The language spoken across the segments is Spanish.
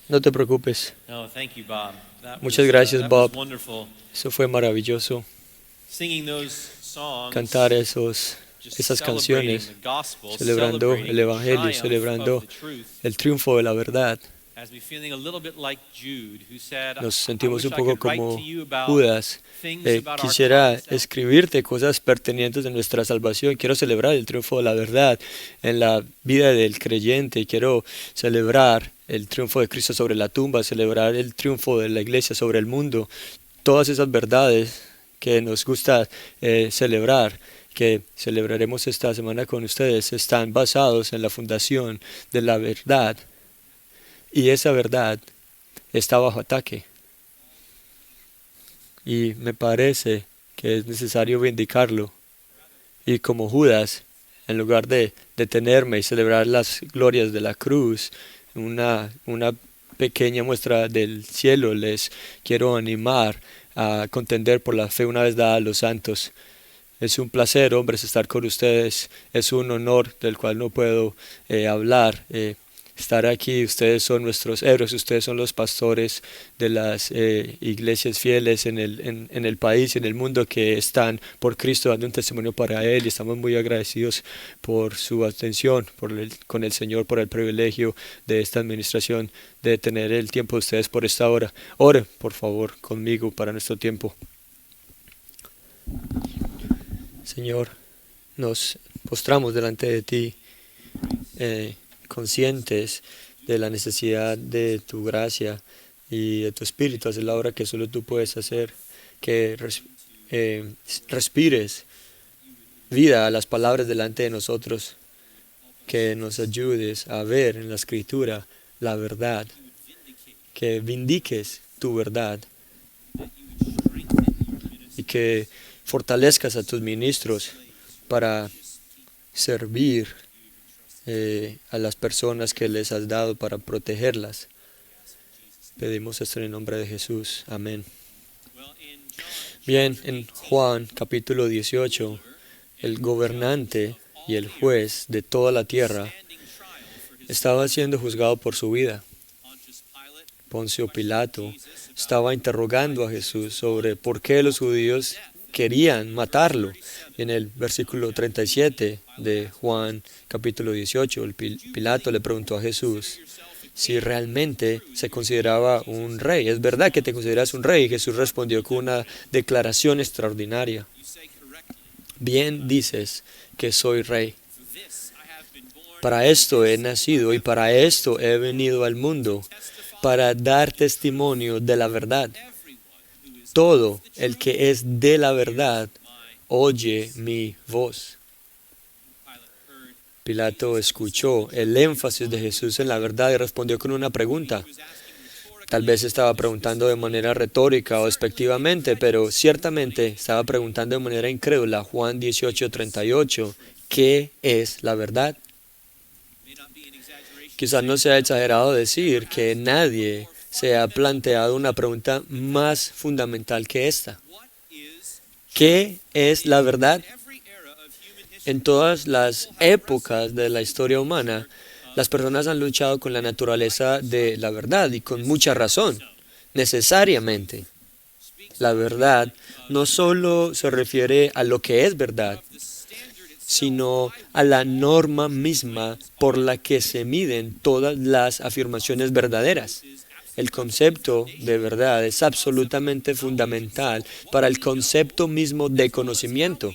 No te preocupes. No, thank you, Bob. Muchas gracias, that Bob. was wonderful. Eso fue maravilloso. Singing those songs, Cantar just esas celebrating canciones, the gospel, celebrando el celebrating the Evangelio, triumph of celebrando the truth, el triunfo de la verdad. has me feeling a little bit like Jude, who said, Nos I sentimos wish un I poco could write to como you about Judas. things about our Quisiera common salvation. escribirte cosas pertinentes de nuestra salvación. Quiero celebrar el triunfo de la verdad en la vida del creyente. Quiero celebrar el triunfo de Cristo sobre la tumba, celebrar el triunfo de la iglesia sobre el mundo. Todas esas verdades que nos gusta celebrar, que celebraremos esta semana con ustedes, están basados en la fundación de la verdad. Y esa verdad está bajo ataque. Y me parece que es necesario vindicarlo. Y como Judas, en lugar de detenerme y celebrar las glorias de la cruz, una pequeña muestra del cielo, les quiero animar a contender por la fe una vez dada a los santos. Es un placer, hombres, estar con ustedes. Es un honor del cual no puedo hablar. Estar aquí, ustedes son nuestros héroes, ustedes son los pastores de las iglesias fieles en el país y en el mundo que están por Cristo dando un testimonio para Él, y estamos muy agradecidos por su atención con el Señor, por el privilegio de esta administración, de tener el tiempo de ustedes por esta hora. Oren, por favor, conmigo para nuestro tiempo. Señor, nos postramos delante de ti, conscientes de la necesidad de tu gracia y de tu espíritu, hacer la obra que solo tú puedes hacer, que respires vida a las palabras delante de nosotros, que nos ayudes a ver en la Escritura la verdad, que vindiques tu verdad y que fortalezcas a tus ministros para servir a las personas que les has dado, para protegerlas. Pedimos esto en el nombre de Jesús. Amén. Bien, en Juan capítulo 18, el gobernante y el juez de toda la tierra estaba siendo juzgado por su vida. Poncio Pilato estaba interrogando a Jesús sobre por qué los judíos querían matarlo. En el versículo 37 de Juan capítulo 18, Pilato le preguntó a Jesús si realmente se consideraba un rey. ¿Es verdad que te consideras un rey? Y Jesús respondió con una declaración extraordinaria. Bien dices que soy rey. Para esto he nacido y para esto he venido al mundo, para dar testimonio de la verdad. Todo el que es de la verdad oye mi voz. Pilato escuchó el énfasis de Jesús en la verdad y respondió con una pregunta. Tal vez estaba preguntando de manera retórica o despectivamente, pero ciertamente estaba preguntando de manera incrédula. Juan 18:38, ¿qué es la verdad? Quizás no sea exagerado decir que nadie se ha planteado una pregunta más fundamental que esta. ¿Qué es la verdad? En todas las épocas de la historia humana, las personas han luchado con la naturaleza de la verdad y con mucha razón, necesariamente. La verdad no solo se refiere a lo que es verdad, sino a la norma misma por la que se miden todas las afirmaciones verdaderas. El concepto de verdad es absolutamente fundamental para el concepto mismo de conocimiento.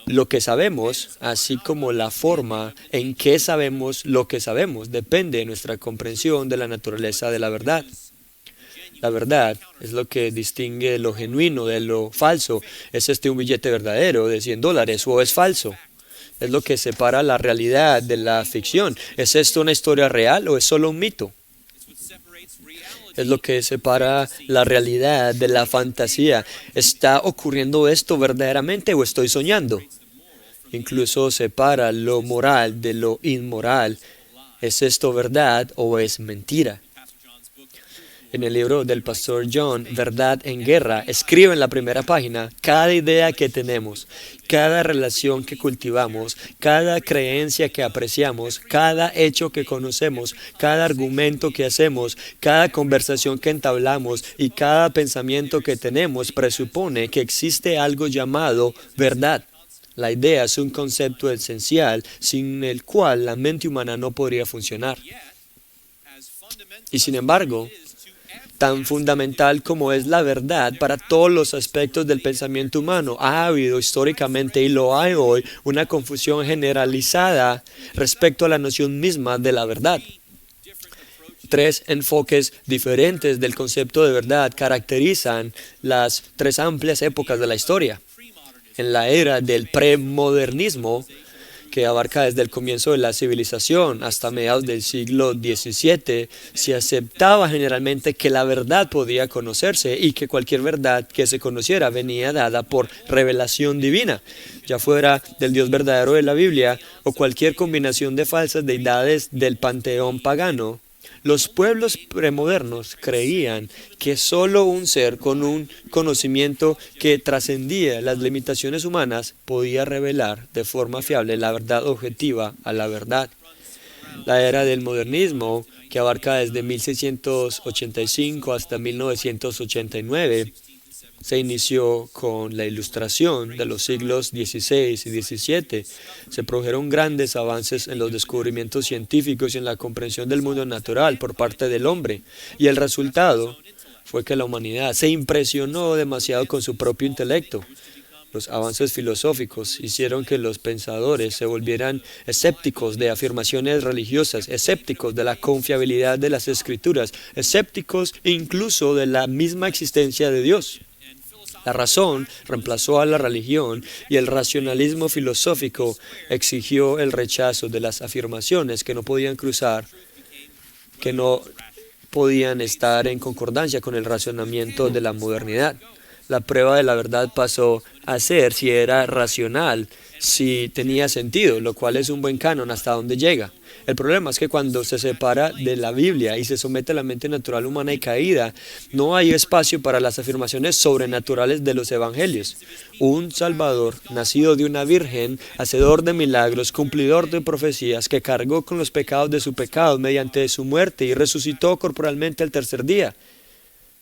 Lo que sabemos, así como la forma en que sabemos lo que sabemos, depende de nuestra comprensión de la naturaleza de la verdad. La verdad es lo que distingue lo genuino de lo falso. ¿Es un billete verdadero de $100 o es falso? Es lo que separa la realidad de la ficción. ¿Es esto una historia real o es solo un mito? Es lo que separa la realidad de la fantasía. ¿Está ocurriendo esto verdaderamente o estoy soñando? Incluso separa lo moral de lo inmoral. ¿Es esto verdad o es mentira? En el libro del pastor John, Verdad en Guerra, escribe en la primera página: cada idea que tenemos, cada relación que cultivamos, cada creencia que apreciamos, cada hecho que conocemos, cada argumento que hacemos, cada conversación que entablamos y cada pensamiento que tenemos presupone que existe algo llamado verdad. La idea es un concepto esencial sin el cual la mente humana no podría funcionar. Y sin embargo, tan fundamental como es la verdad para todos los aspectos del pensamiento humano, ha habido históricamente y lo hay hoy una confusión generalizada respecto a la noción misma de la verdad. Tres enfoques diferentes del concepto de verdad caracterizan las tres amplias épocas de la historia. En la era del premodernismo, que abarca desde el comienzo de la civilización hasta mediados del siglo XVII, se aceptaba generalmente que la verdad podía conocerse y que cualquier verdad que se conociera venía dada por revelación divina, ya fuera del Dios verdadero de la Biblia o cualquier combinación de falsas deidades del panteón pagano. Los pueblos premodernos creían que solo un ser con un conocimiento que trascendía las limitaciones humanas podía revelar de forma fiable la verdad objetiva a la verdad. La era del modernismo, que abarca desde 1685 hasta 1989, se inició con la Ilustración de los siglos XVI y XVII. Se produjeron grandes avances en los descubrimientos científicos y en la comprensión del mundo natural por parte del hombre. Y el resultado fue que la humanidad se impresionó demasiado con su propio intelecto. Los avances filosóficos hicieron que los pensadores se volvieran escépticos de afirmaciones religiosas, escépticos de la confiabilidad de las escrituras, escépticos incluso de la misma existencia de Dios. La razón reemplazó a la religión y el racionalismo filosófico exigió el rechazo de las afirmaciones que no podían cruzar, que no podían estar en concordancia con el razonamiento de la modernidad. La prueba de la verdad pasó a ser si era racional, si tenía sentido, lo cual es un buen canon hasta donde llega. El problema es que cuando se separa de la Biblia y se somete a la mente natural humana y caída, no hay espacio para las afirmaciones sobrenaturales de los evangelios. Un Salvador, nacido de una virgen, hacedor de milagros, cumplidor de profecías, que cargó con los pecados de su pecado mediante su muerte y resucitó corporalmente al tercer día.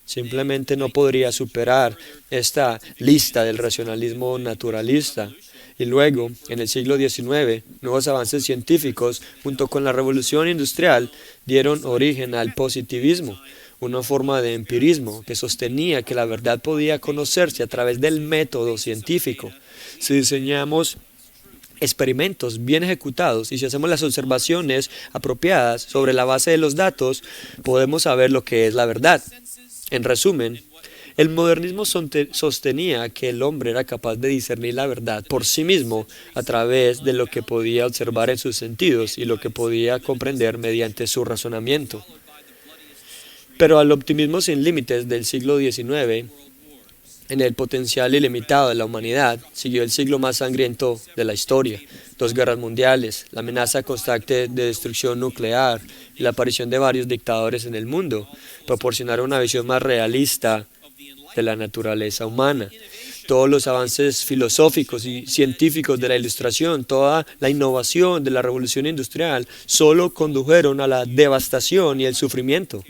Simplemente no podría superar esta lista del racionalismo naturalista. Y luego, en el siglo XIX, nuevos avances científicos, junto con la revolución industrial, dieron origen al positivismo, una forma de empirismo que sostenía que la verdad podía conocerse a través del método científico. Si diseñamos experimentos bien ejecutados y si hacemos las observaciones apropiadas sobre la base de los datos, podemos saber lo que es la verdad. En resumen, el modernismo sostenía que el hombre era capaz de discernir la verdad por sí mismo a través de lo que podía observar en sus sentidos y lo que podía comprender mediante su razonamiento. Pero al optimismo sin límites del siglo XIX, en el potencial ilimitado de la humanidad, siguió el siglo más sangriento de la historia. 2 guerras mundiales, la amenaza constante de destrucción nuclear y la aparición de varios dictadores en el mundo proporcionaron una visión más realista de la naturaleza humana. Todos los avances filosóficos y científicos de la Ilustración, toda la innovación de la revolución industrial, solo condujeron a la devastación y el sufrimiento.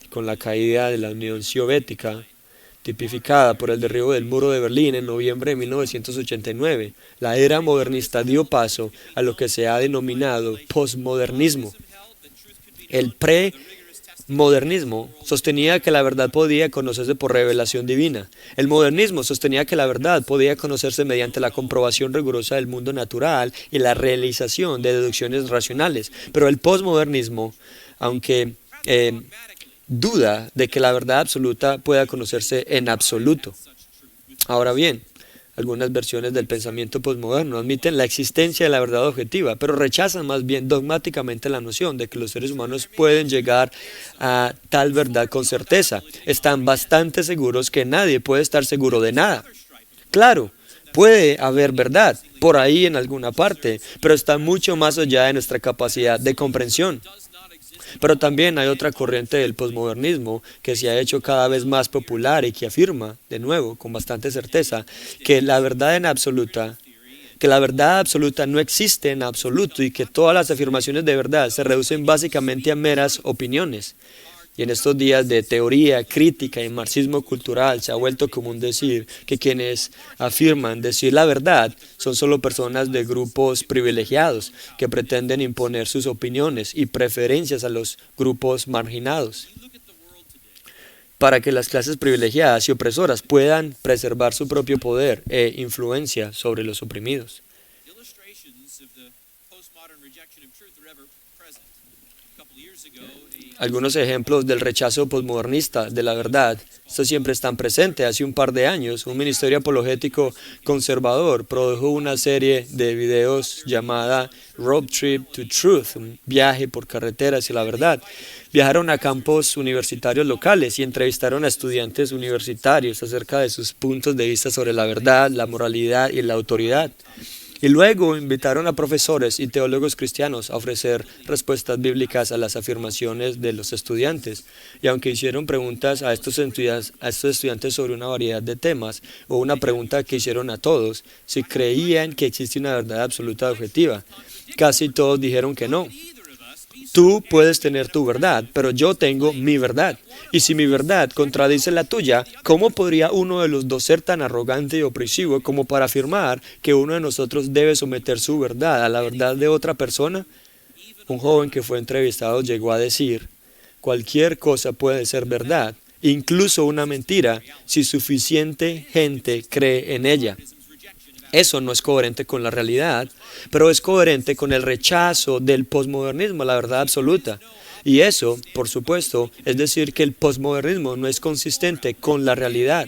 Con la caída de la Unión Soviética, tipificada por el derribo del muro de Berlín en noviembre de 1989, la era modernista dio paso a lo que se ha denominado posmodernismo. El premodernismo sostenía que la verdad podía conocerse por revelación divina. El modernismo sostenía que la verdad podía conocerse mediante la comprobación rigurosa del mundo natural y la realización de deducciones racionales. Pero el posmodernismo, aunque duda de que la verdad absoluta pueda conocerse en absoluto. Ahora bien, algunas versiones del pensamiento posmoderno admiten la existencia de la verdad objetiva, pero rechazan más bien dogmáticamente la noción de que los seres humanos pueden llegar a tal verdad con certeza. Están bastante seguros que nadie puede estar seguro de nada. Claro, puede haber verdad por ahí en alguna parte, pero está mucho más allá de nuestra capacidad de comprensión. Pero también hay otra corriente del posmodernismo que se ha hecho cada vez más popular y que afirma, de nuevo, con bastante certeza, que la verdad en absoluta, que la verdad absoluta no existe en absoluto y que todas las afirmaciones de verdad se reducen básicamente a meras opiniones. Y en estos días de teoría, crítica y marxismo cultural se ha vuelto común decir que quienes afirman decir la verdad son solo personas de grupos privilegiados que pretenden imponer sus opiniones y preferencias a los grupos marginados para que las clases privilegiadas y opresoras puedan preservar su propio poder e influencia sobre los oprimidos. Algunos ejemplos del rechazo posmodernista de la verdad, esto siempre están presentes. Hace un par de años, un ministerio apologético conservador produjo una serie de videos llamada Road Trip to Truth, un viaje por carretera hacia la verdad. Viajaron a campos universitarios locales y entrevistaron a estudiantes universitarios acerca de sus puntos de vista sobre la verdad, la moralidad y la autoridad. Y luego invitaron a profesores y teólogos cristianos a ofrecer respuestas bíblicas a las afirmaciones de los estudiantes. Y aunque hicieron preguntas a estos estudiantes sobre una variedad de temas, o una pregunta que hicieron a todos, si creían que existe una verdad absoluta objetiva, casi todos dijeron que no. Tú puedes tener tu verdad, pero yo tengo mi verdad. Y si mi verdad contradice la tuya, ¿cómo podría uno de los dos ser tan arrogante y opresivo como para afirmar que uno de nosotros debe someter su verdad a la verdad de otra persona? Un joven que fue entrevistado llegó a decir, cualquier cosa puede ser verdad, incluso una mentira, si suficiente gente cree en ella. Eso no es coherente con la realidad, pero es coherente con el rechazo del posmodernismo a la verdad absoluta. Y eso, por supuesto, es decir que el posmodernismo no es consistente con la realidad.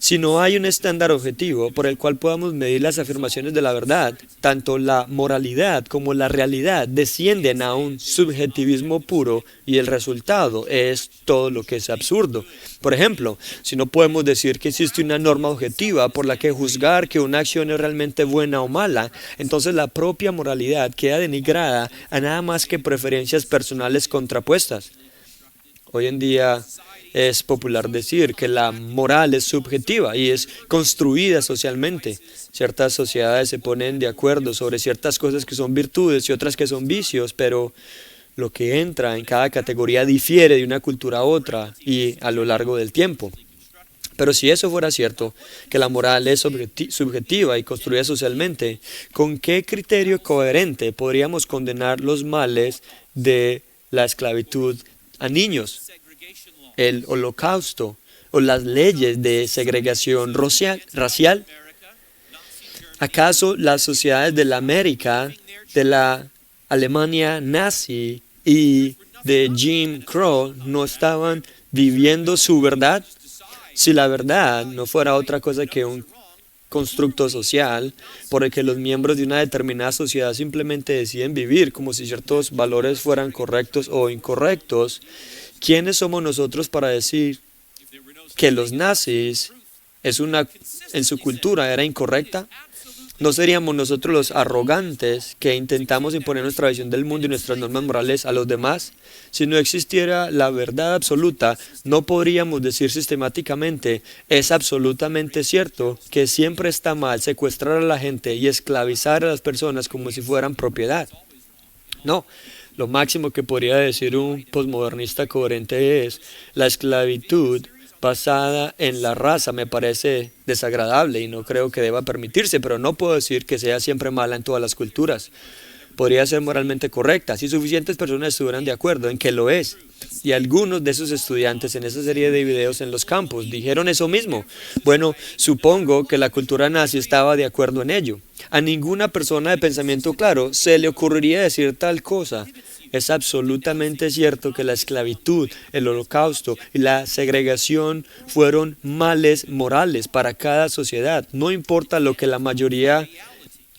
Si no hay un estándar objetivo por el cual podamos medir las afirmaciones de la verdad, tanto la moralidad como la realidad descienden a un subjetivismo puro y el resultado es todo lo que es absurdo. Por ejemplo, si no podemos decir que existe una norma objetiva por la que juzgar que una acción es realmente buena o mala, entonces la propia moralidad queda denigrada a nada más que preferencias personales contrapuestas. Hoy en día es popular decir que la moral es subjetiva y es construida socialmente. Ciertas sociedades se ponen de acuerdo sobre ciertas cosas que son virtudes y otras que son vicios, pero lo que entra en cada categoría difiere de una cultura a otra y a lo largo del tiempo. Pero si eso fuera cierto, que la moral es subjetiva y construida socialmente, ¿con qué criterio coherente podríamos condenar los males de la esclavitud a niños, el holocausto o las leyes de segregación racial? ¿Acaso las sociedades de la América, de la Alemania nazi y de Jim Crow no estaban viviendo su verdad? Si la verdad no fuera otra cosa que un constructo social por el que los miembros de una determinada sociedad simplemente deciden vivir como si ciertos valores fueran correctos o incorrectos, ¿quiénes somos nosotros para decir que los nazis en su cultura era incorrecta? ¿No seríamos nosotros los arrogantes que intentamos imponer nuestra visión del mundo y nuestras normas morales a los demás? Si no existiera la verdad absoluta, no podríamos decir sistemáticamente, es absolutamente cierto que siempre está mal secuestrar a la gente y esclavizar a las personas como si fueran propiedad. No, lo máximo que podría decir un posmodernista coherente es, la esclavitud basada en la raza me parece desagradable y no creo que deba permitirse, pero no puedo decir que sea siempre mala en todas las culturas. Podría ser moralmente correcta si suficientes personas estuvieran de acuerdo en que lo es. Y algunos de esos estudiantes en esa serie de videos en los campos dijeron eso mismo. Bueno, supongo que la cultura nazi estaba de acuerdo en ello. A ninguna persona de pensamiento claro se le ocurriría decir tal cosa. Es absolutamente cierto que la esclavitud, el holocausto y la segregación fueron males morales para cada sociedad. No importa lo que la mayoría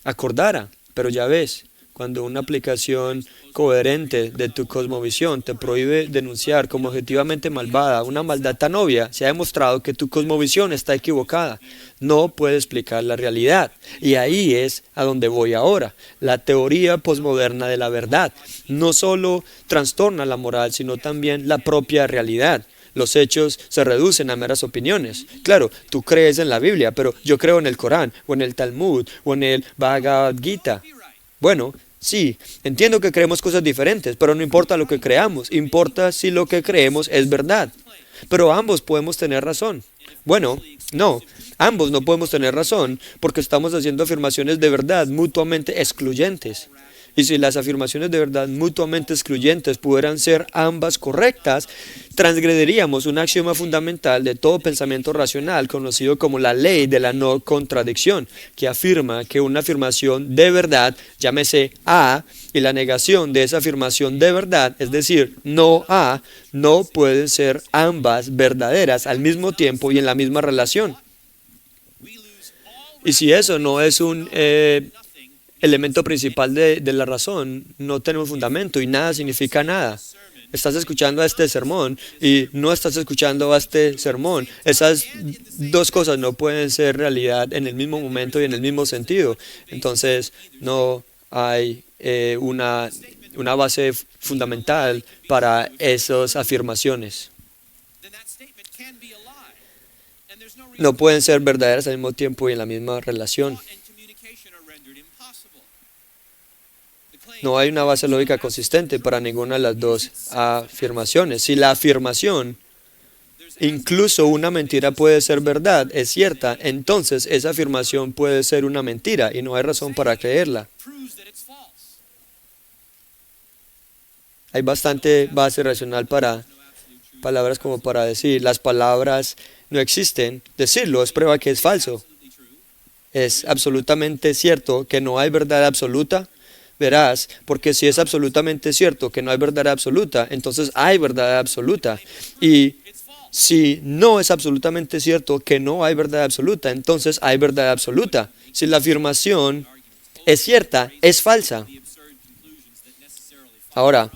acordara, pero ya ves, Cuando una aplicación coherente de tu cosmovisión te prohíbe denunciar como objetivamente malvada una maldad tan obvia, se ha demostrado que tu cosmovisión está equivocada. No puede explicar la realidad. Y ahí es a donde voy ahora. La teoría posmoderna de la verdad no solo trastorna la moral, sino también la propia realidad. Los hechos se reducen a meras opiniones. Claro, tú crees en la Biblia, pero yo creo en el Corán, o en el Talmud, o en el Bhagavad Gita. Bueno, sí, entiendo que creemos cosas diferentes, pero no importa lo que creamos, importa si lo que creemos es verdad. Pero ambos podemos tener razón. Bueno, no, ambos no podemos tener razón porque estamos haciendo afirmaciones de verdad mutuamente excluyentes. Y si las afirmaciones de verdad mutuamente excluyentes pudieran ser ambas correctas, transgrediríamos un axioma fundamental de todo pensamiento racional conocido como la ley de la no contradicción, que afirma que una afirmación de verdad, llámese A, y la negación de esa afirmación de verdad, es decir, no A, no pueden ser ambas verdaderas al mismo tiempo y en la misma relación. Y si eso no es un elemento principal de la razón, no tenemos fundamento y nada significa nada. Estás escuchando a este sermón y no estás escuchando a este sermón. Esas dos cosas no pueden ser realidad en el mismo momento y en el mismo sentido. Entonces no hay una base fundamental para esas afirmaciones. No pueden ser verdaderas al mismo tiempo y en la misma relación. No hay una base lógica consistente para ninguna de las dos afirmaciones. Si la afirmación, incluso una mentira puede ser verdad, es cierta, entonces esa afirmación puede ser una mentira y no hay razón para creerla. Hay bastante base racional para palabras como para decir, las palabras no existen. Decirlo es prueba que es falso. Es absolutamente cierto que no hay verdad absoluta. Verás, porque si es absolutamente cierto que no hay verdad absoluta, entonces hay verdad absoluta. Y si no es absolutamente cierto que no hay verdad absoluta, entonces hay verdad absoluta. Si la afirmación es cierta, es falsa. Ahora,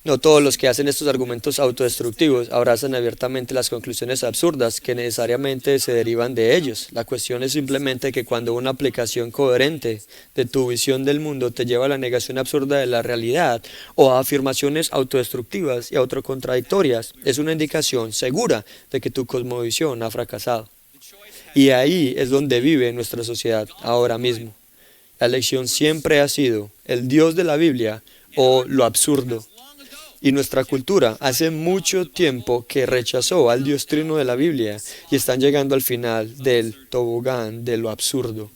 no todos los que hacen estos argumentos autodestructivos abrazan abiertamente las conclusiones absurdas que necesariamente se derivan de ellos. La cuestión es simplemente que cuando una aplicación coherente de tu visión del mundo te lleva a la negación absurda de la realidad o a afirmaciones autodestructivas y autocontradictorias, es una indicación segura de que tu cosmovisión ha fracasado. Y ahí es donde vive nuestra sociedad ahora mismo. La elección siempre ha sido el Dios de la Biblia o lo absurdo. Y nuestra cultura hace mucho tiempo que rechazó al Dios trino de la Biblia y están llegando al final del tobogán de lo absurdo.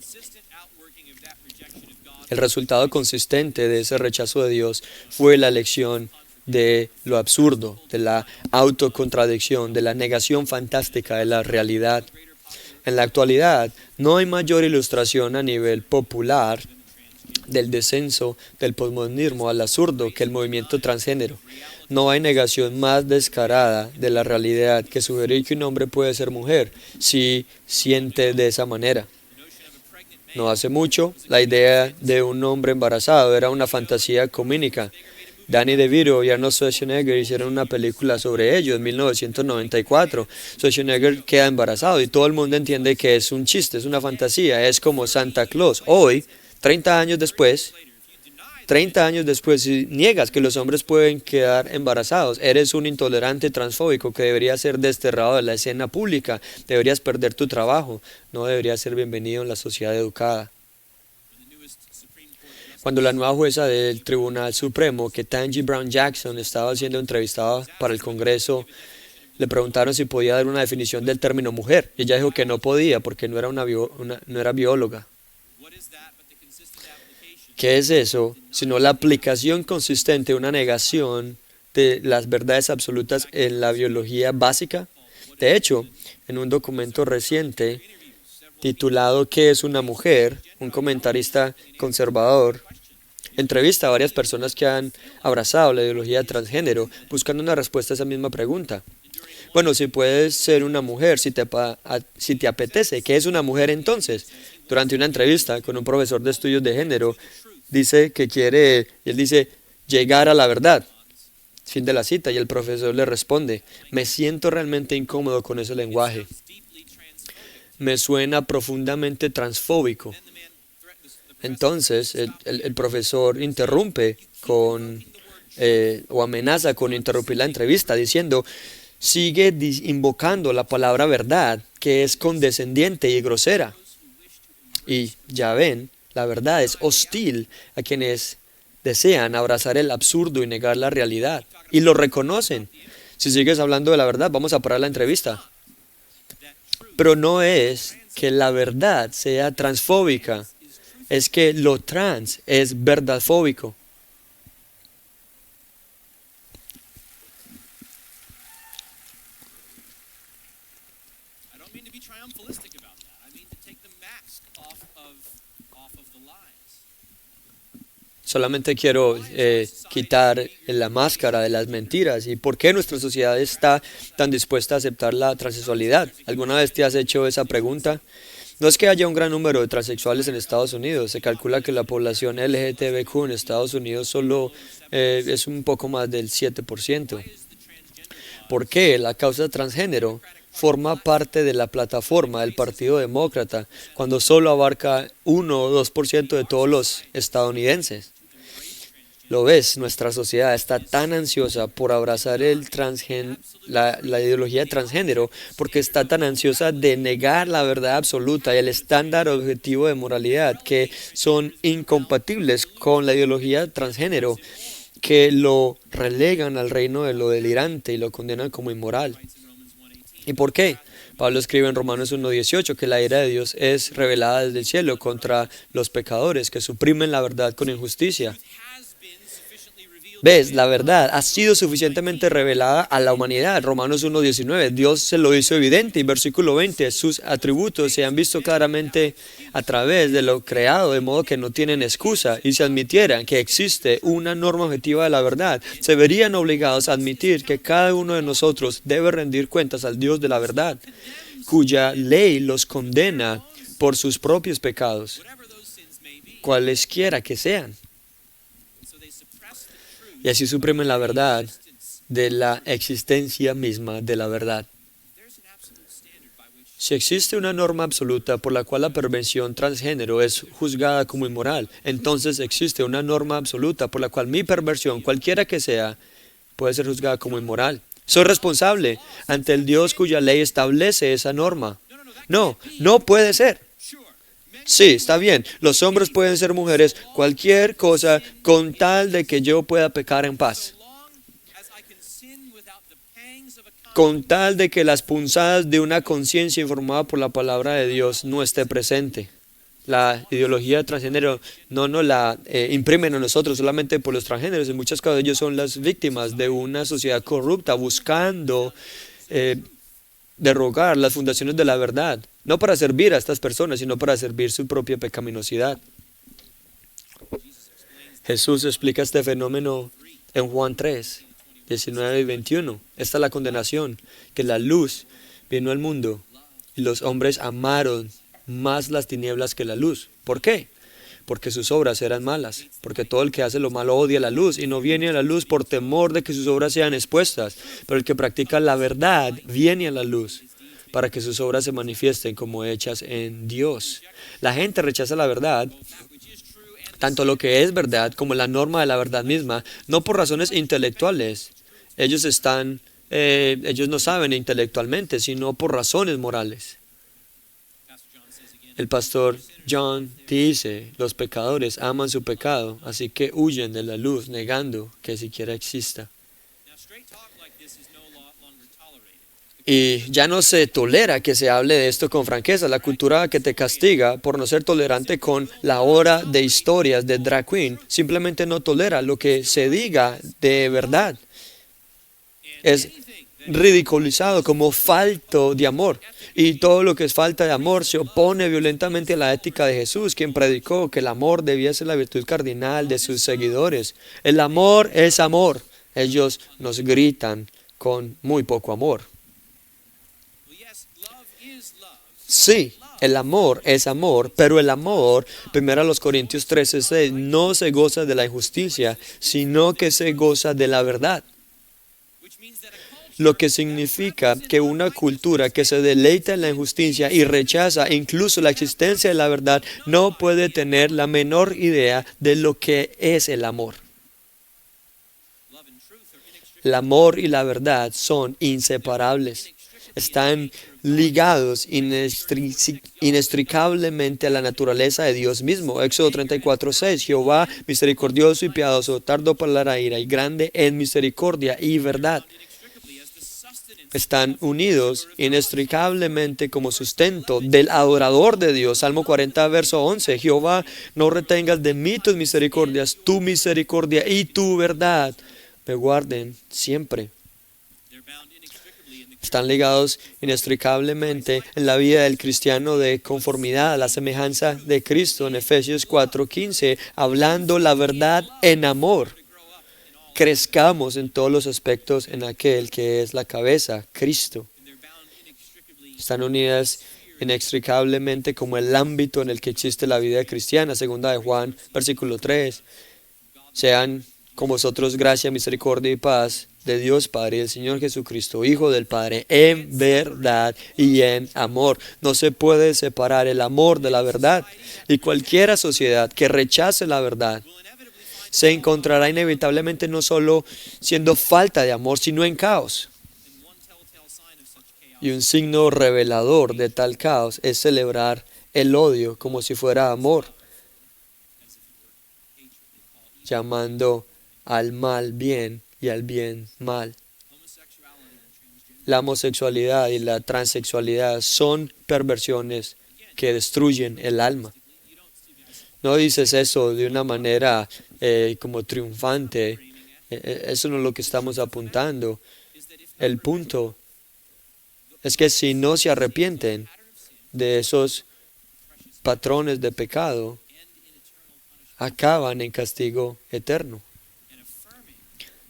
El resultado consistente de ese rechazo de Dios fue la elección de lo absurdo, de la autocontradicción, de la negación fantástica de la realidad. En la actualidad, no hay mayor ilustración a nivel popular del descenso del posmodernismo al absurdo que el movimiento transgénero. No hay negación más descarada de la realidad que sugerir que un hombre puede ser mujer si siente de esa manera. No hace mucho, la idea de un hombre embarazado era una fantasía comínica. Danny DeVito y Arnold Schwarzenegger hicieron una película sobre ello en 1994. Schwarzenegger queda embarazado y todo el mundo entiende que es un chiste, es una fantasía, es como Santa Claus. Hoy, 30 años después, si niegas que los hombres pueden quedar embarazados, eres un intolerante transfóbico que debería ser desterrado de la escena pública, deberías perder tu trabajo, no deberías ser bienvenido en la sociedad educada. Cuando la nueva jueza del Tribunal Supremo, Ketanji Brown Jackson, estaba siendo entrevistada para el Congreso, le preguntaron si podía dar una definición del término mujer. Y ella dijo que no podía porque no era bióloga. ¿Qué es eso? Sino la aplicación consistente de una negación de las verdades absolutas en la biología básica. De hecho, en un documento reciente titulado ¿Qué es una mujer?, un comentarista conservador entrevista a varias personas que han abrazado la ideología transgénero buscando una respuesta a esa misma pregunta. Bueno, si puedes ser una mujer, si te apetece, ¿qué es una mujer entonces? Durante una entrevista con un profesor de estudios de género, dice que quiere, y él dice, llegar a la verdad. Fin de la cita. Y el profesor le responde, me siento realmente incómodo con ese lenguaje. Me suena profundamente transfóbico. Entonces, el profesor interrumpe o amenaza con interrumpir la entrevista diciendo, sigue invocando la palabra verdad, que es condescendiente y grosera. Y ya ven, la verdad es hostil a quienes desean abrazar el absurdo y negar la realidad. Y lo reconocen. Si sigues hablando de la verdad, vamos a parar la entrevista. Pero no es que la verdad sea transfóbica, es que lo trans es verdadfóbico. Solamente quiero quitar la máscara de las mentiras. ¿Y por qué nuestra sociedad está tan dispuesta a aceptar la transexualidad? ¿Alguna vez te has hecho esa pregunta? No es que haya un gran número de transexuales en Estados Unidos. Se calcula que la población LGTBQ en Estados Unidos solo es un poco más del 7%. ¿Por qué la causa transgénero forma parte de la plataforma del Partido Demócrata cuando solo abarca 1 o 2% de todos los estadounidenses? Lo ves, nuestra sociedad está tan ansiosa por abrazar la ideología de transgénero porque está tan ansiosa de negar la verdad absoluta y el estándar objetivo de moralidad que son incompatibles con la ideología transgénero, que lo relegan al reino de lo delirante y lo condenan como inmoral. ¿Y por qué? Pablo escribe en Romanos 1:18 que la ira de Dios es revelada desde el cielo contra los pecadores que suprimen la verdad con injusticia. ¿Ves? La verdad ha sido suficientemente revelada a la humanidad. Romanos 1:19, Dios se lo hizo evidente. Y versículo 20, sus atributos se han visto claramente a través de lo creado, de modo que no tienen excusa. Y si admitieran que existe una norma objetiva de la verdad, se verían obligados a admitir que cada uno de nosotros debe rendir cuentas al Dios de la verdad, cuya ley los condena por sus propios pecados, cualesquiera que sean. Y así suprimen la verdad de la existencia misma de la verdad. Si existe una norma absoluta por la cual la perversión transgénero es juzgada como inmoral, entonces existe una norma absoluta por la cual mi perversión, cualquiera que sea, puede ser juzgada como inmoral. Soy responsable ante el Dios cuya ley establece esa norma. No, no puede ser. Sí, está bien. Los hombres pueden ser mujeres, cualquier cosa, con tal de que yo pueda pecar en paz. Con tal de que las punzadas de una conciencia informada por la palabra de Dios no esté presente. La ideología transgénero no nos la imprimen a nosotros solamente por los transgéneros. En muchos casos ellos son las víctimas de una sociedad corrupta buscando derrogar las fundaciones de la verdad. No para servir a estas personas, sino para servir su propia pecaminosidad. Jesús explica este fenómeno en Juan 3, 19 y 21. Esta es la condenación, que la luz vino al mundo y los hombres amaron más las tinieblas que la luz. ¿Por qué? Porque sus obras eran malas, porque todo el que hace lo malo odia la luz y no viene a la luz por temor de que sus obras sean expuestas, pero el que practica la verdad viene a la luz para que sus obras se manifiesten como hechas en Dios. La gente rechaza la verdad, tanto lo que es verdad como la norma de la verdad misma, no por razones intelectuales. Ellos no saben intelectualmente, sino por razones morales. El pastor John dice, los pecadores aman su pecado, así que huyen de la luz, negando que siquiera exista. Y ya no se tolera que se hable de esto con franqueza. La cultura que te castiga por no ser tolerante con la hora de historias de drag queen simplemente no tolera lo que se diga de verdad. Es ridiculizado como falto de amor. Y todo lo que es falta de amor se opone violentamente a la ética de Jesús, quien predicó que el amor debía ser la virtud cardinal de sus seguidores. El amor es amor. Ellos nos gritan con muy poco amor. Sí, El amor es amor, pero el amor, 1 Corintios 13:6, no se goza de la injusticia, sino que se goza de la verdad. Lo que significa que una cultura que se deleita en la injusticia y rechaza incluso la existencia de la verdad no puede tener la menor idea de lo que es el amor. El amor y la verdad son inseparables. Están ligados inextricablemente a la naturaleza de Dios mismo. Éxodo 34:6, Jehová misericordioso y piadoso, tardo para la ira y grande en misericordia y verdad. Están unidos inextricablemente como sustento del adorador de Dios. Salmo 40, verso 11, Jehová, no retengas de mí tus misericordias, tu misericordia y tu verdad me guarden siempre. Están ligados inextricablemente en la vida del cristiano de conformidad a la semejanza de Cristo en Efesios 4:15, hablando la verdad en amor. Crezcamos en todos los aspectos en aquel que es la cabeza, Cristo. Están unidas inextricablemente como el ámbito en el que existe la vida cristiana, segunda de Juan, versículo 3. Sean con vosotros gracia, misericordia y paz de Dios Padre y del Señor Jesucristo, Hijo del Padre, en verdad y en amor. No se puede separar el amor de la verdad, y cualquier sociedad que rechace la verdad se encontrará inevitablemente no solo siendo falta de amor, sino en caos. Y un signo revelador de tal caos es celebrar el odio como si fuera amor, llamando al mal bien y al bien mal. La homosexualidad y la transexualidad son perversiones que destruyen el alma. No dices eso de una manera como triunfante. Eso no es lo que estamos apuntando. El punto es que si no se arrepienten de esos patrones de pecado, acaban en castigo eterno.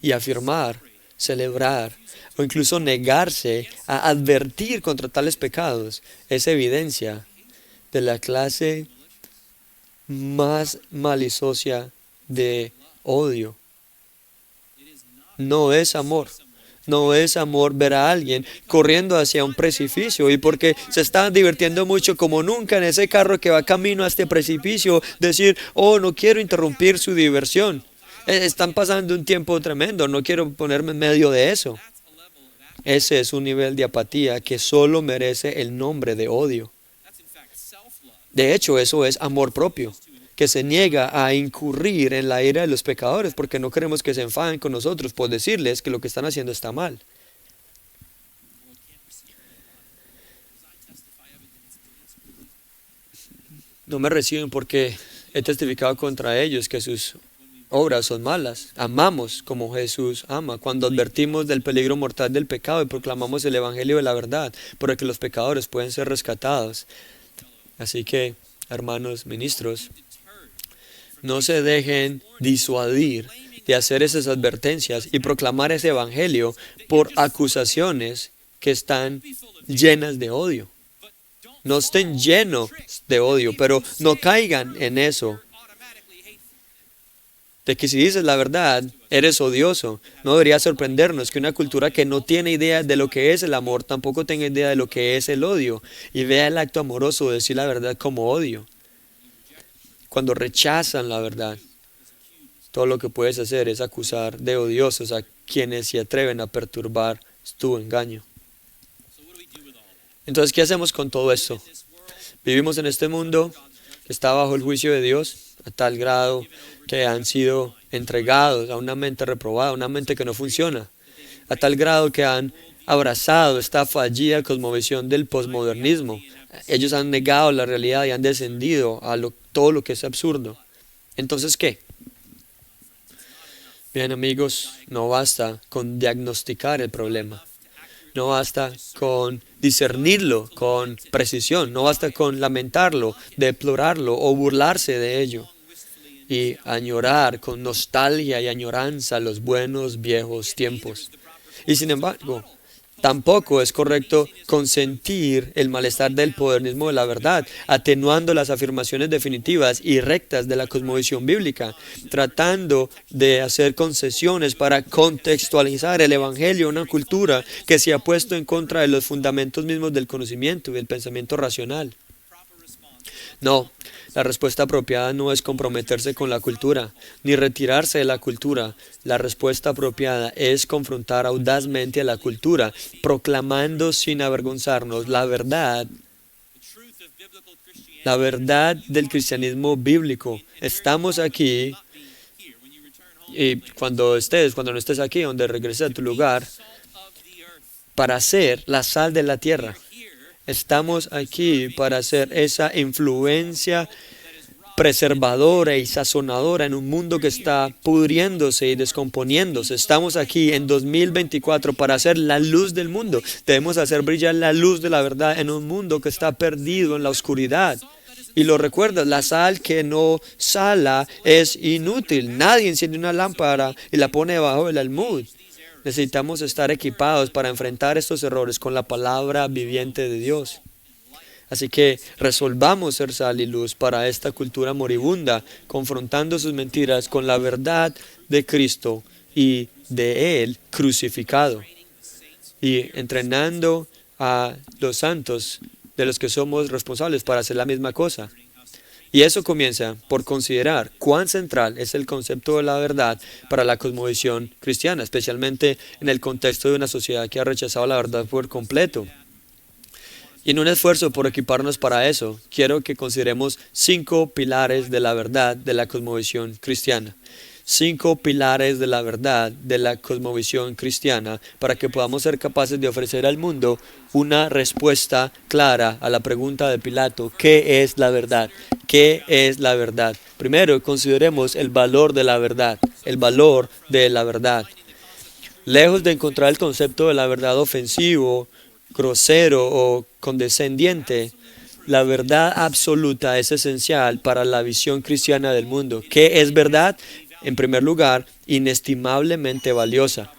Y afirmar, celebrar o incluso negarse a advertir contra tales pecados es evidencia de la clase más maliciosa de odio. No es amor. No es amor ver a alguien corriendo hacia un precipicio y porque se están divirtiendo mucho como nunca en ese carro que va camino a este precipicio, decir, oh, no quiero interrumpir su diversión. Están pasando un tiempo tremendo, no quiero ponerme en medio de eso. Ese es un nivel de apatía que solo merece el nombre de odio. De hecho, eso es amor propio, que se niega a incurrir en la ira de los pecadores porque no queremos que se enfaden con nosotros por decirles que lo que están haciendo está mal. No me reciben porque he testificado contra ellos que sus obras son malas. Amamos como Jesús ama. Cuando advertimos del peligro mortal del pecado y proclamamos el evangelio de la verdad, para que los pecadores pueden ser rescatados. Así que, hermanos ministros, no se dejen disuadir de hacer esas advertencias y proclamar ese evangelio por acusaciones que están llenas de odio. No estén llenos de odio, pero no caigan en eso. De que si dices la verdad, eres odioso. No debería sorprendernos que una cultura que no tiene idea de lo que es el amor, tampoco tenga idea de lo que es el odio, y vea el acto amoroso de decir la verdad como odio. Cuando rechazan la verdad, todo lo que puedes hacer es acusar de odiosos a quienes se atreven a perturbar tu engaño. Entonces, ¿qué hacemos con todo esto? Vivimos en este mundo que está bajo el juicio de Dios a tal grado que han sido entregados a una mente reprobada, una mente que no funciona, a tal grado que han abrazado esta fallida cosmovisión del posmodernismo. Ellos han negado la realidad y han descendido a todo lo que es absurdo. Entonces, ¿qué? Bien, amigos, no basta con diagnosticar el problema. No basta con discernirlo con precisión. No basta con lamentarlo, deplorarlo o burlarse de ello. Y añorar con nostalgia y añoranza los buenos viejos tiempos. Y sin embargo, Tampoco es correcto consentir el malestar del modernismo de la verdad, atenuando las afirmaciones definitivas y rectas de la cosmovisión bíblica, tratando de hacer concesiones para contextualizar el Evangelio a una cultura que se ha puesto en contra de los fundamentos mismos del conocimiento y del pensamiento racional. No, la respuesta apropiada no es comprometerse con la cultura, ni retirarse de la cultura. La respuesta apropiada es confrontar audazmente a la cultura, proclamando sin avergonzarnos la verdad del cristianismo bíblico. Estamos aquí, y cuando no estés aquí, donde regreses a tu lugar, para ser la sal de la tierra. Estamos aquí para ser esa influencia preservadora y sazonadora en un mundo que está pudriéndose y descomponiéndose. Estamos aquí en 2024 para hacer la luz del mundo. Debemos hacer brillar la luz de la verdad en un mundo que está perdido en la oscuridad. Y lo recuerdas, la sal que no sala es inútil. Nadie enciende una lámpara y la pone debajo del almud. Necesitamos estar equipados para enfrentar estos errores con la palabra viviente de Dios. Así que resolvamos ser sal y luz para esta cultura moribunda, confrontando sus mentiras con la verdad de Cristo y de Él crucificado, y entrenando a los santos de los que somos responsables para hacer la misma cosa. Y eso comienza por considerar cuán central es el concepto de la verdad para la cosmovisión cristiana, especialmente en el contexto de una sociedad que ha rechazado la verdad por completo. Y en un esfuerzo por equiparnos para eso, quiero que consideremos 5 pilares de la verdad de la cosmovisión cristiana. 5 pilares de la verdad de la cosmovisión cristiana para que podamos ser capaces de ofrecer al mundo una respuesta clara a la pregunta de Pilato: ¿qué es la verdad? ¿Qué es la verdad? Primero, consideremos el valor de la verdad. El valor de la verdad. Lejos de encontrar el concepto de la verdad ofensivo, grosero o condescendiente, la verdad absoluta es esencial para la visión cristiana del mundo. ¿Qué es verdad? En primer lugar, inestimablemente valiosa.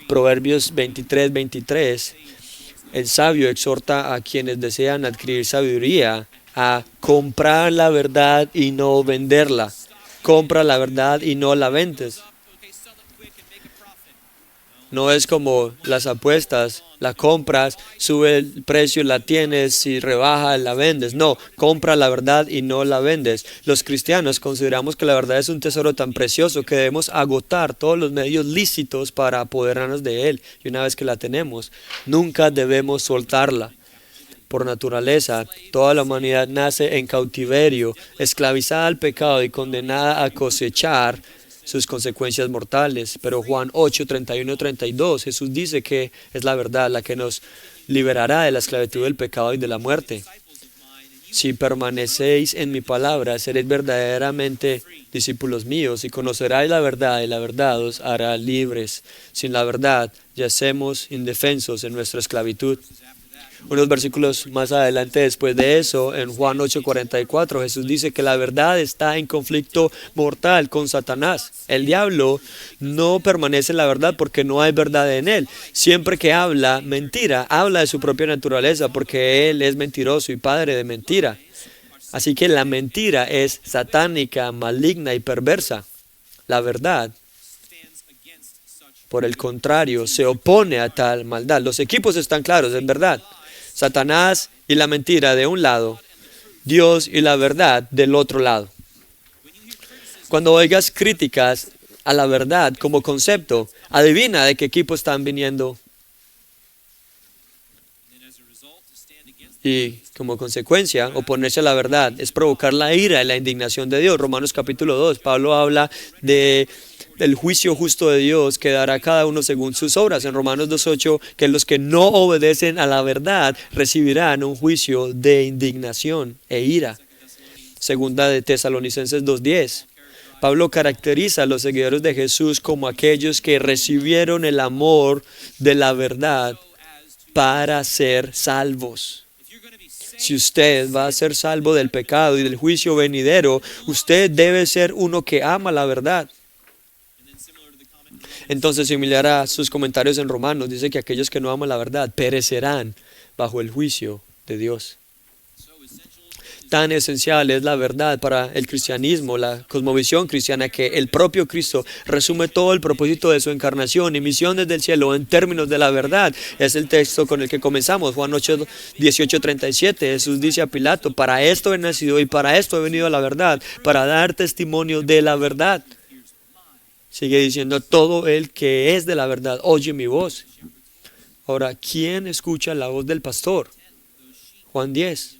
Proverbios 23:23, el sabio exhorta a quienes desean adquirir sabiduría a comprar la verdad y no venderla. Compra la verdad y no la vendes. No es como las apuestas, la compras, sube el precio, la tienes, si rebaja, la vendes. No, compra la verdad y no la vendes. Los cristianos consideramos que la verdad es un tesoro tan precioso que debemos agotar todos los medios lícitos para apoderarnos de él. Y una vez que la tenemos, nunca debemos soltarla. Por naturaleza, toda la humanidad nace en cautiverio, esclavizada al pecado y condenada a cosechar sus consecuencias mortales. Pero Juan 8, 31 y 32, Jesús dice que es la verdad la que nos liberará de la esclavitud del pecado y de la muerte. Si permanecéis en mi palabra, seréis verdaderamente discípulos míos y conoceráis la verdad y la verdad os hará libres. Sin la verdad, yacemos indefensos en nuestra esclavitud. Unos versículos más adelante después de eso, en Juan 8:44, Jesús dice que la verdad está en conflicto mortal con Satanás. El diablo no permanece en la verdad porque no hay verdad en él. Siempre que habla mentira, habla de su propia naturaleza porque él es mentiroso y padre de mentira. Así que la mentira es satánica, maligna y perversa. La verdad, por el contrario, se opone a tal maldad. Los equipos están claros, es verdad. Satanás y la mentira de un lado, Dios y la verdad del otro lado. Cuando oigas críticas a la verdad como concepto, adivina de qué equipo están viniendo. Y como consecuencia, oponerse a la verdad es provocar la ira y la indignación de Dios. Romanos capítulo 2, Pablo habla del juicio justo de Dios que dará a cada uno según sus obras. En Romanos 2:8, que los que no obedecen a la verdad recibirán un juicio de indignación e ira. Segunda de Tesalonicenses 2:10. Pablo caracteriza a los seguidores de Jesús como aquellos que recibieron el amor de la verdad para ser salvos. Si usted va a ser salvo del pecado y del juicio venidero, usted debe ser uno que ama la verdad. Entonces, similar a sus comentarios en Romanos, dice que aquellos que no aman la verdad perecerán bajo el juicio de Dios. Tan esencial es la verdad para el cristianismo, la cosmovisión cristiana, que el propio Cristo resume todo el propósito de su encarnación y misión desde el cielo en términos de la verdad. Es el texto con el que comenzamos, Juan 8, 18:37. Jesús dice a Pilato: para esto he nacido y para esto he venido a la verdad, para dar testimonio de la verdad. Sigue diciendo: todo el que es de la verdad oye mi voz. Ahora, ¿quién escucha la voz del pastor? Juan 10.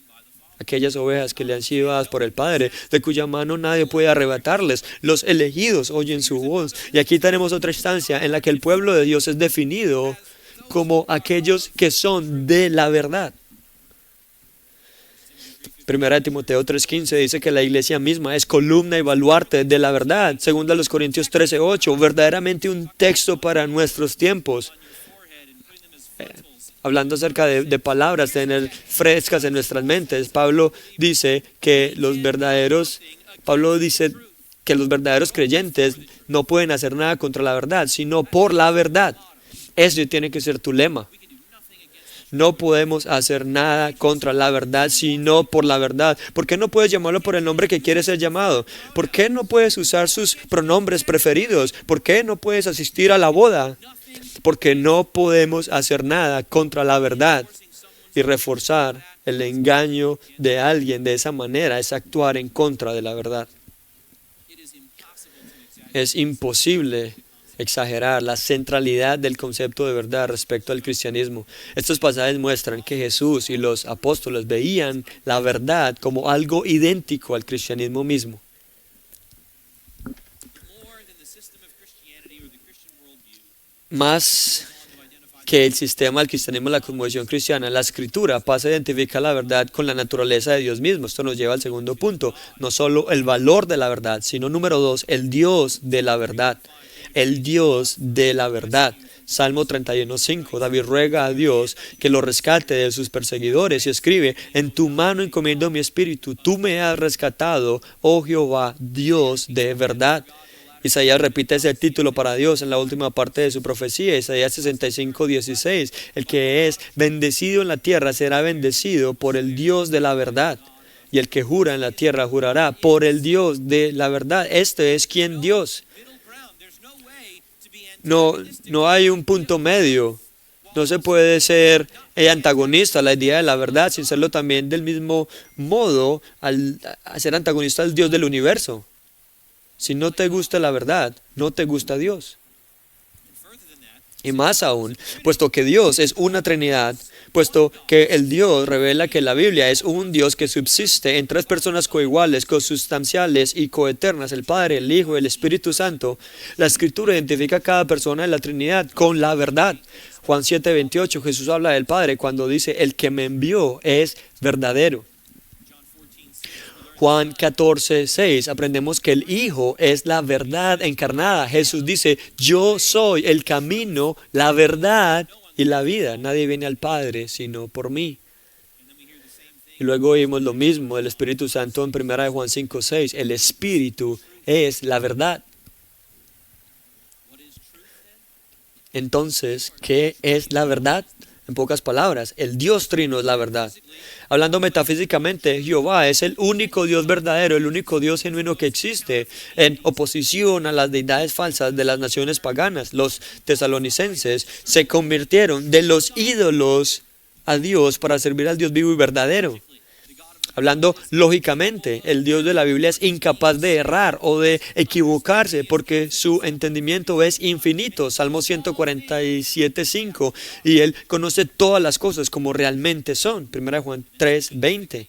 Aquellas ovejas que le han sido dadas por el Padre, de cuya mano nadie puede arrebatarles. Los elegidos oyen su voz. Y aquí tenemos otra instancia en la que el pueblo de Dios es definido como aquellos que son de la verdad. Primera de Timoteo 3:15 dice que la iglesia misma es columna y baluarte de la verdad. Segunda de Corintios 13:8, verdaderamente un texto para nuestros tiempos. Hablando acerca de palabras, tener frescas en nuestras mentes, Pablo dice que los verdaderos creyentes no pueden hacer nada contra la verdad, sino por la verdad. Eso tiene que ser tu lema. No podemos hacer nada contra la verdad, sino por la verdad. ¿Por qué no puedes llamarlo por el nombre que quiere ser llamado? ¿Por qué no puedes usar sus pronombres preferidos? ¿Por qué no puedes asistir a la boda? Porque no podemos hacer nada contra la verdad. Y reforzar el engaño de alguien de esa manera es actuar en contra de la verdad. Es imposible exagerar la centralidad del concepto de verdad respecto al cristianismo. Estos pasajes muestran que Jesús y los apóstoles veían la verdad como algo idéntico al cristianismo mismo. Más que el sistema del cristianismo, la cosmovisión cristiana, la escritura pasa a identificar la verdad con la naturaleza de Dios mismo. Esto nos lleva al segundo punto, no solo el valor de la verdad, sino número 2, el Dios de la verdad. El Dios de la verdad. Salmo 31:5, David ruega a Dios que lo rescate de sus perseguidores y escribe: en tu mano encomiendo mi espíritu, tú me has rescatado, oh Jehová, Dios de verdad. Isaías repite ese título para Dios en la última parte de su profecía, Isaías 65:16. El que es bendecido en la tierra será bendecido por el Dios de la verdad. Y el que jura en la tierra jurará por el Dios de la verdad. Este es quien Dios. No hay un punto medio. No se puede ser antagonista a la idea de la verdad sin serlo también del mismo modo al ser antagonista al Dios del universo. Si no te gusta la verdad, no te gusta Dios. Y más aún, puesto que Dios es una Trinidad, puesto que el Dios revela que la Biblia es un Dios que subsiste en tres personas coiguales, consustanciales y coeternas, el Padre, el Hijo y el Espíritu Santo, la Escritura identifica a cada persona de la Trinidad con la verdad. Juan 7:28, Jesús habla del Padre cuando dice: el que me envió es verdadero. Juan 14:6, aprendemos que el Hijo es la verdad encarnada. Jesús dice: yo soy el camino, la verdad y la vida. Nadie viene al Padre sino por mí. Y luego oímos lo mismo del Espíritu Santo en 1 Juan 5:6. El Espíritu es la verdad. Entonces, ¿qué es la verdad? En pocas palabras, el Dios Trino es la verdad. Hablando metafísicamente, Jehová es el único Dios verdadero, el único Dios genuino que existe, en oposición a las deidades falsas de las naciones paganas. Los tesalonicenses se convirtieron de los ídolos a Dios para servir al Dios vivo y verdadero. Hablando lógicamente, el Dios de la Biblia es incapaz de errar o de equivocarse porque su entendimiento es infinito. Salmo 147:5. Y Él conoce todas las cosas como realmente son. 1 Juan 3:20.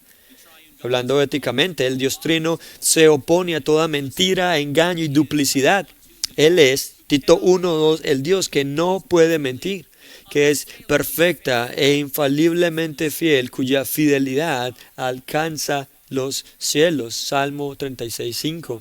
Hablando éticamente, el Dios Trino se opone a toda mentira, engaño y duplicidad. Él es, Tito 1:2, el Dios que no puede mentir, que es perfecta e infaliblemente fiel, cuya fidelidad alcanza los cielos. Salmo 36:5.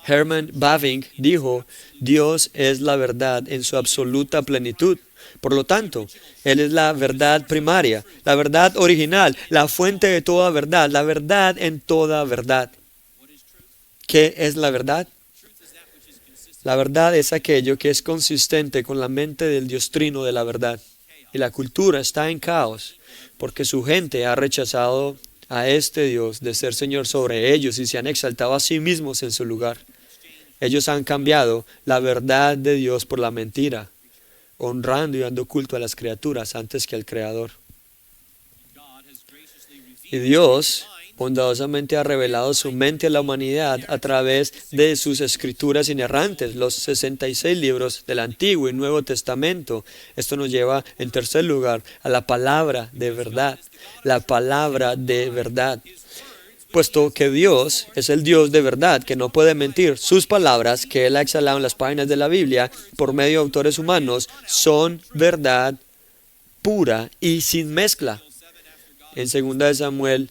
Herman Bavinck dijo: Dios es la verdad en su absoluta plenitud. Por lo tanto, Él es la verdad primaria, la verdad original, la fuente de toda verdad, la verdad en toda verdad. ¿Qué es la verdad? La verdad es aquello que es consistente con la mente del Dios trino de la verdad. Y la cultura está en caos porque su gente ha rechazado a este Dios de ser Señor sobre ellos y se han exaltado a sí mismos en su lugar. Ellos han cambiado la verdad de Dios por la mentira, honrando y dando culto a las criaturas antes que al Creador. Y Dios bondadosamente ha revelado su mente a la humanidad a través de sus escrituras inerrantes, los 66 libros del Antiguo y Nuevo Testamento. Esto nos lleva, en tercer lugar, a la palabra de verdad. La palabra de verdad. Puesto que Dios es el Dios de verdad, que no puede mentir, sus palabras que Él ha exhalado en las páginas de la Biblia por medio de autores humanos son verdad pura y sin mezcla. En 2 Samuel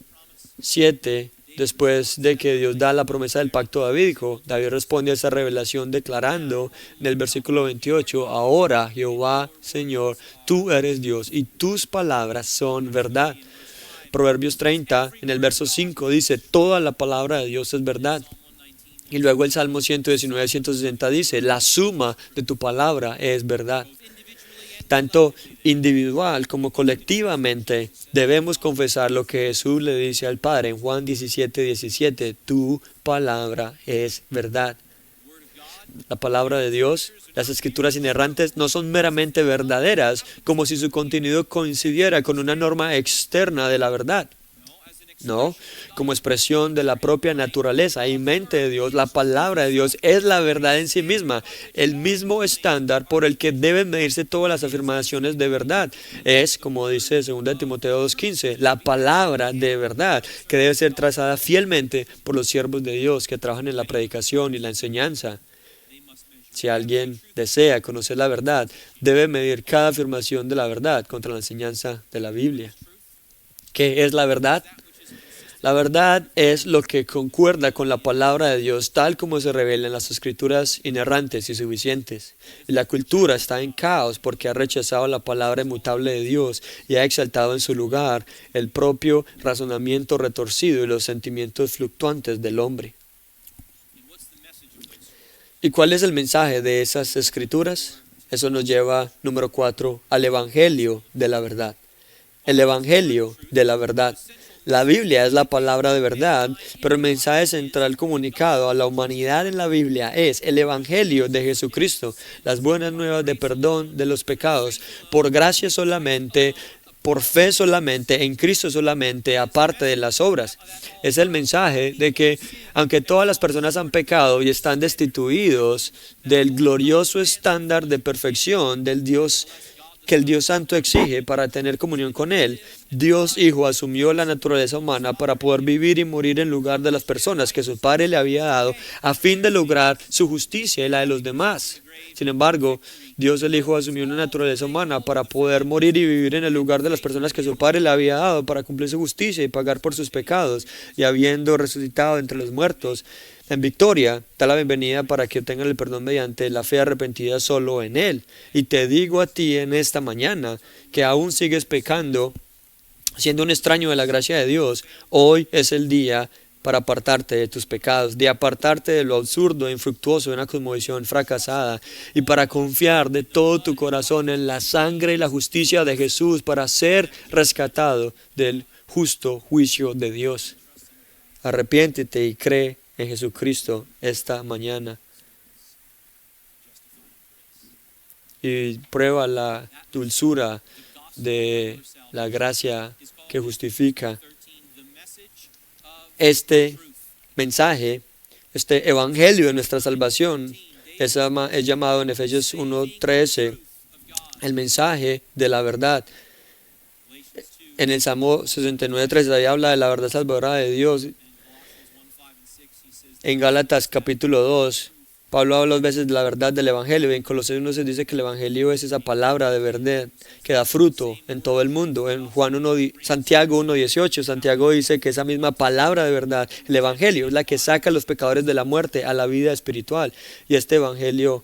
7, después de que Dios da la promesa del pacto davídico, David responde a esa revelación declarando en el versículo 28, ahora Jehová, Señor, tú eres Dios y tus palabras son verdad. Proverbios 30, en el verso 5, dice, toda la palabra de Dios es verdad. Y luego el Salmo 119, 160 dice, la suma de tu palabra es verdad. Tanto individual como colectivamente debemos confesar lo que Jesús le dice al Padre en Juan 17, 17, tu palabra es verdad. La palabra de Dios, las escrituras inerrantes no son meramente verdaderas, como si su contenido coincidiera con una norma externa de la verdad. No, como expresión de la propia naturaleza y mente de Dios, la palabra de Dios es la verdad en sí misma, el mismo estándar por el que deben medirse todas las afirmaciones de verdad. Es, como dice 2 Timoteo 2:15, la palabra de verdad que debe ser trazada fielmente por los siervos de Dios que trabajan en la predicación y la enseñanza. Si alguien desea conocer la verdad, debe medir cada afirmación de la verdad contra la enseñanza de la Biblia. ¿Qué es la verdad? La verdad es lo que concuerda con la palabra de Dios tal como se revela en las escrituras inerrantes y suficientes. Y la cultura está en caos porque ha rechazado la palabra inmutable de Dios y ha exaltado en su lugar el propio razonamiento retorcido y los sentimientos fluctuantes del hombre. ¿Y cuál es el mensaje de esas escrituras? Eso nos lleva, número 4, al Evangelio de la verdad. El Evangelio de la verdad. La Biblia es la palabra de verdad, pero el mensaje central comunicado a la humanidad en la Biblia es el Evangelio de Jesucristo, las buenas nuevas de perdón de los pecados, por gracia solamente, por fe solamente, en Cristo solamente, aparte de las obras. Es el mensaje de que, aunque todas las personas han pecado y están destituidos del glorioso estándar de perfección del Dios que el Dios Santo exige para tener comunión con Él, Dios Hijo asumió la naturaleza humana para poder vivir y morir en lugar de las personas que su Padre le había dado a fin de lograr su justicia y la de los demás. Sin embargo, Dios el Hijo asumió una naturaleza humana para poder morir y vivir en el lugar de las personas que su Padre le había dado para cumplir su justicia y pagar por sus pecados, y habiendo resucitado entre los muertos, en victoria, da la bienvenida para que obtengan el perdón mediante la fe arrepentida solo en Él. Y te digo a ti en esta mañana que aún sigues pecando, siendo un extraño de la gracia de Dios, hoy es el día para apartarte de tus pecados, de apartarte de lo absurdo e infructuoso de una cosmovisión fracasada y para confiar de todo tu corazón en la sangre y la justicia de Jesús para ser rescatado del justo juicio de Dios. Arrepiéntete y cree en Jesucristo esta mañana y prueba la dulzura de la gracia que justifica. Este mensaje, este evangelio de nuestra salvación es llamado en Efesios 1:13 el mensaje de la verdad. En el Salmo 69:13 ahí habla de la verdad salvadora de Dios. En Gálatas capítulo 2, Pablo habla dos veces de la verdad del Evangelio. En Colosenses 1 se dice que el Evangelio es esa palabra de verdad que da fruto en todo el mundo. En Santiago 1:18, Santiago dice que esa misma palabra de verdad, el Evangelio, es la que saca a los pecadores de la muerte a la vida espiritual. Y este Evangelio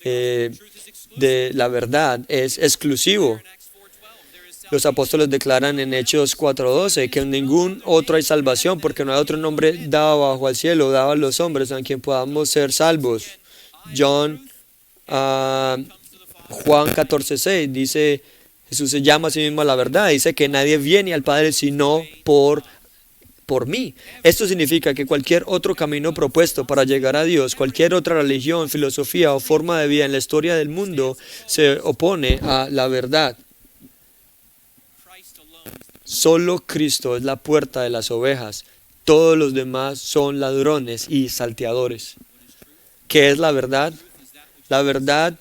de la verdad es exclusivo. Los apóstoles declaran en Hechos 4:12 que en ningún otro hay salvación, porque no hay otro nombre dado bajo el cielo, dado a los hombres, en quien podamos ser salvos. Juan 14:6 dice, Jesús se llama a sí mismo a la verdad, dice que nadie viene al Padre sino por mí. Esto significa que cualquier otro camino propuesto para llegar a Dios, cualquier otra religión, filosofía o forma de vida en la historia del mundo se opone a la verdad. Solo Cristo es la puerta de las ovejas. Todos los demás son ladrones y salteadores. ¿Qué es la verdad? La verdad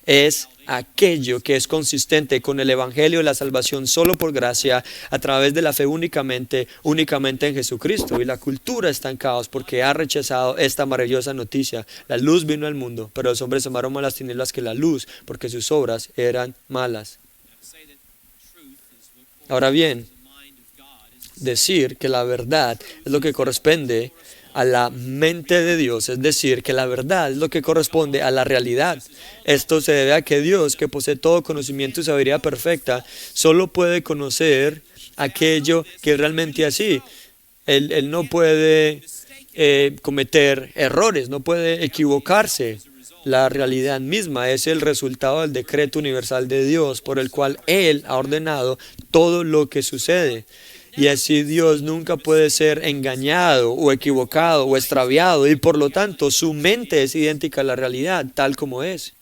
es aquello que es consistente con el Evangelio de la salvación solo por gracia, a través de la fe únicamente en Jesucristo. Y la cultura está en caos porque ha rechazado esta maravillosa noticia. La luz vino al mundo, pero los hombres amaron más las tinieblas que la luz, porque sus obras eran malas. Ahora bien, decir que la verdad es lo que corresponde a la mente de Dios, es decir, que la verdad es lo que corresponde a la realidad. Esto se debe a que Dios, que posee todo conocimiento y sabiduría perfecta, solo puede conocer aquello que es realmente así. Él no puede cometer errores, no puede equivocarse. La realidad misma es el resultado del decreto universal de Dios, por el cual Él ha ordenado todo lo que sucede. Y así Dios nunca puede ser engañado o equivocado o extraviado, y por lo tanto su mente es idéntica a la realidad tal como es.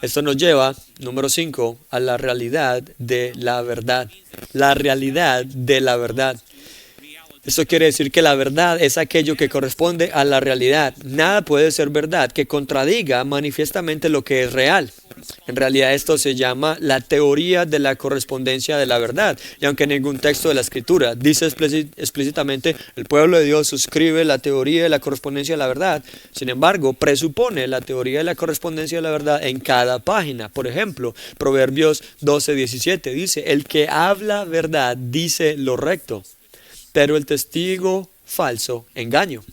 Esto nos lleva, número 5, a la realidad de la verdad. La realidad de la verdad. Esto quiere decir que la verdad es aquello que corresponde a la realidad. Nada puede ser verdad que contradiga manifiestamente lo que es real. En realidad esto se llama la teoría de la correspondencia de la verdad. Y aunque ningún texto de la Escritura dice explícitamente el pueblo de Dios suscribe la teoría de la correspondencia de la verdad, sin embargo presupone la teoría de la correspondencia de la verdad en cada página. Por ejemplo, Proverbios 12:17 dice, el que habla verdad dice lo recto, pero el testigo falso engaño.